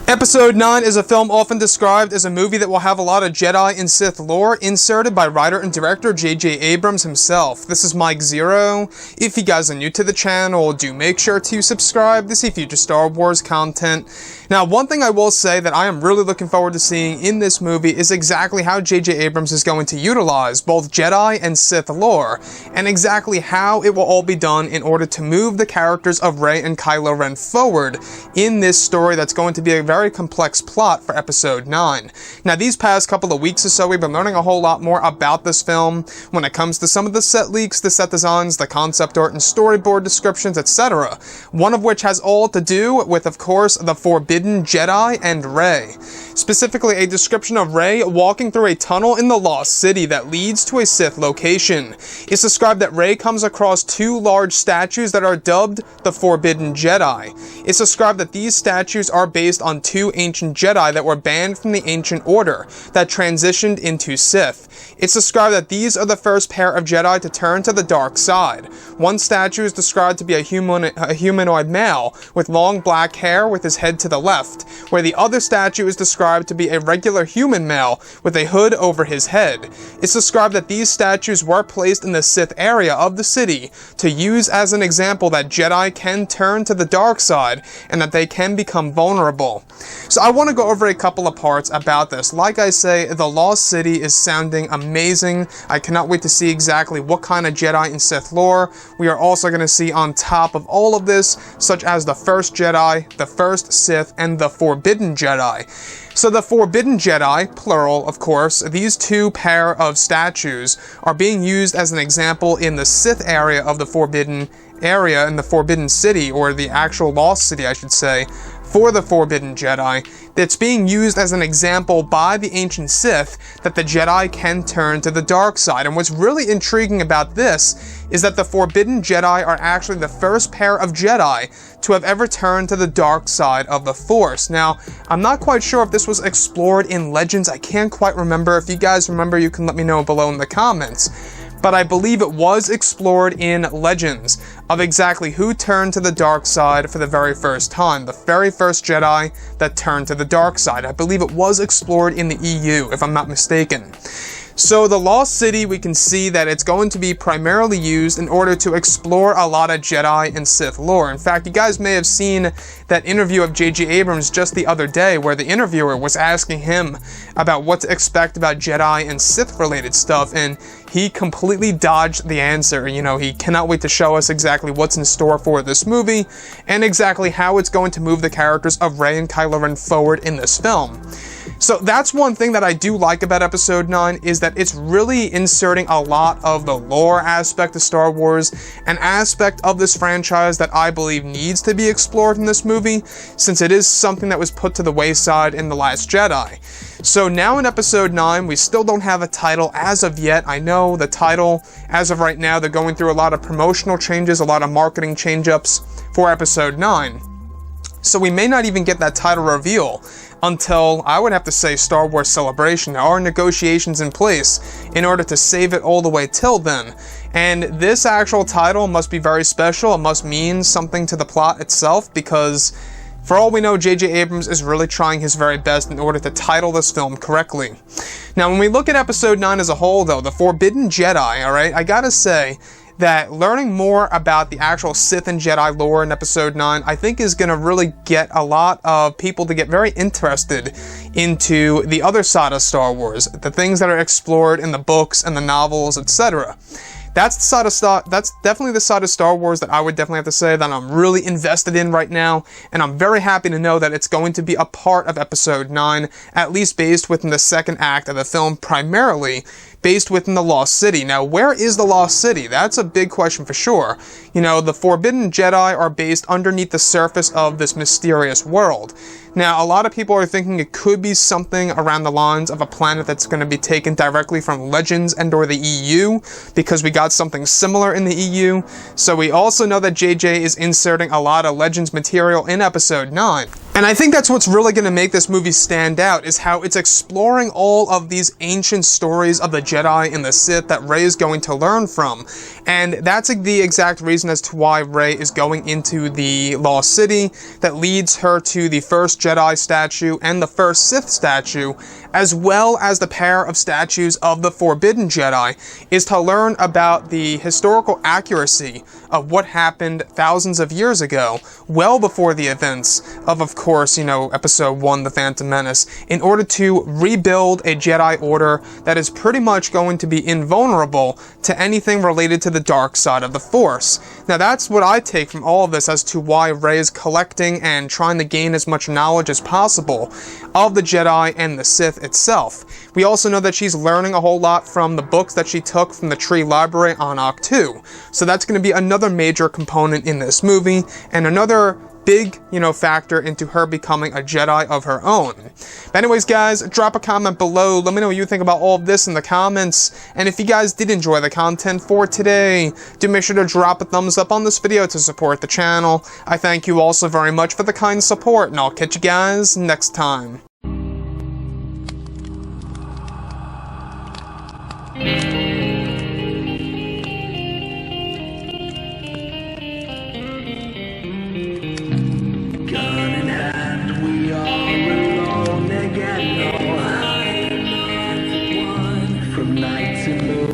Episode 9 is a film often described as a movie that will have a lot of Jedi and Sith lore inserted by writer and director J.J. Abrams himself. This is Mike Zero. If you guys are new to the channel, do make sure to subscribe to see future Star Wars content. Now, one thing I will say that I am really looking forward to seeing in this movie is exactly how J.J. Abrams is going to utilize both Jedi and Sith lore, and exactly how it will all be done in order to move the characters of Rey and Kylo Ren forward in this story that's going to be a very complex plot for Episode 9. Now, these past couple of weeks or so, we've been learning a whole lot more about this film when it comes to some of the set leaks, the set designs, the concept art and storyboard descriptions, etc. One of which has all to do with, of course, the Forbidden Jedi and Rey. Specifically, a description of Rey walking through a tunnel in the Lost City that leads to a Sith location. It's described that Rey comes across two large statues that are dubbed the Forbidden Jedi. It's described that these statues are based on two ancient Jedi that were banned from the Ancient Order that transitioned into Sith. It's described that these are the first pair of Jedi to turn to the dark side. One statue is described to be a humanoid male with long black hair with his head to the left, where the other statue is described to be a regular human male with a hood over his head. It's described that these statues were placed in the Sith area of the city to use as an example that Jedi can turn to the dark side and that they can become vulnerable. So I want to go over a couple of parts about this. Like I say, the Lost City is sounding amazing. I cannot wait to see exactly what kind of Jedi and Sith lore we are also going to see on top of all of this, such as the first Jedi, the first Sith, and the Forbidden Jedi. So the Forbidden Jedi, plural of course, these two pair of statues are being used as an example in the Sith area of the Forbidden area in the Forbidden City, or the actual Lost City I should say, for the Forbidden Jedi, that's being used as an example by the ancient Sith that the Jedi can turn to the dark side. And what's really intriguing about this is that the Forbidden Jedi are actually the first pair of Jedi to have ever turned to the dark side of the Force. Now, I'm not quite sure if this was explored in Legends. I can't quite remember. If you guys remember, you can let me know below in the comments. But I believe it was explored in Legends of exactly who turned to the dark side for the very first time. The very first Jedi that turned to the dark side. I believe it was explored in the EU, if I'm not mistaken. So the Lost City, we can see that it's going to be primarily used in order to explore a lot of Jedi and Sith lore. In fact, you guys may have seen that interview of J.J. Abrams just the other day where the interviewer was asking him about what to expect about Jedi and Sith related stuff, and he completely dodged the answer. You know, he cannot wait to show us exactly what's in store for this movie and exactly how it's going to move the characters of Rey and Kylo Ren forward in this film. So that's one thing that I do like about Episode 9, is that it's really inserting a lot of the lore aspect of Star Wars, an aspect of this franchise that I believe needs to be explored in this movie, since it is something that was put to the wayside in The Last Jedi. So now in Episode 9, we still don't have a title as of yet. I know the title, as of right now, they're going through a lot of promotional changes, a lot of marketing change-ups for Episode 9. So we may not even get that title reveal until, I would have to say, Star Wars Celebration. There are negotiations in place in order to save it all the way till then. And this actual title must be very special. It must mean something to the plot itself, because for all we know, J.J. Abrams is really trying his very best in order to title this film correctly. Now, when we look at Episode 9 as a whole, though, the Forbidden Jedi, alright, I gotta say that learning more about the actual Sith and Jedi lore in Episode 9, I think is going to really get a lot of people to get very interested into the other side of Star Wars, the things that are explored in the books and the novels, etc. That's definitely the side of Star Wars that I would definitely have to say that I'm really invested in right now, and I'm very happy to know that it's going to be a part of Episode 9, at least based within the second act of the film, primarily based within the Lost City. Now, where is the Lost City? That's a big question for sure. You know, the Forbidden Jedi are based underneath the surface of this mysterious world. Now, a lot of people are thinking it could be something around the lines of a planet that's going to be taken directly from Legends and or the EU, because we got something similar in the EU. So we also know that JJ is inserting a lot of Legends material in Episode 9. And I think that's what's really going to make this movie stand out, is how it's exploring all of these ancient stories of the Jedi and the Sith that Rey is going to learn from. And that's the exact reason as to why Rey is going into the Lost City, that leads her to the first Jedi statue and the first Sith statue, as well as the pair of statues of the Forbidden Jedi, is to learn about the historical accuracy of what happened thousands of years ago, well before the events of course, Episode 1, The Phantom Menace, in order to rebuild a Jedi Order that is pretty much going to be invulnerable to anything related to the dark side of the Force. Now that's what I take from all of this as to why Rey is collecting and trying to gain as much knowledge as possible of the Jedi and the Sith itself. We also know that she's learning a whole lot from the books that she took from the Tree Library on Ahch-To. So that's going to be another major component in this movie, and another big, factor into her becoming a Jedi of her own. But anyways, guys, drop a comment below. Let me know what you think about all of this in the comments. And if you guys did enjoy the content for today, do make sure to drop a thumbs up on this video to support the channel. I thank you all so very much for the kind support, and I'll catch you guys next time. From night to morning.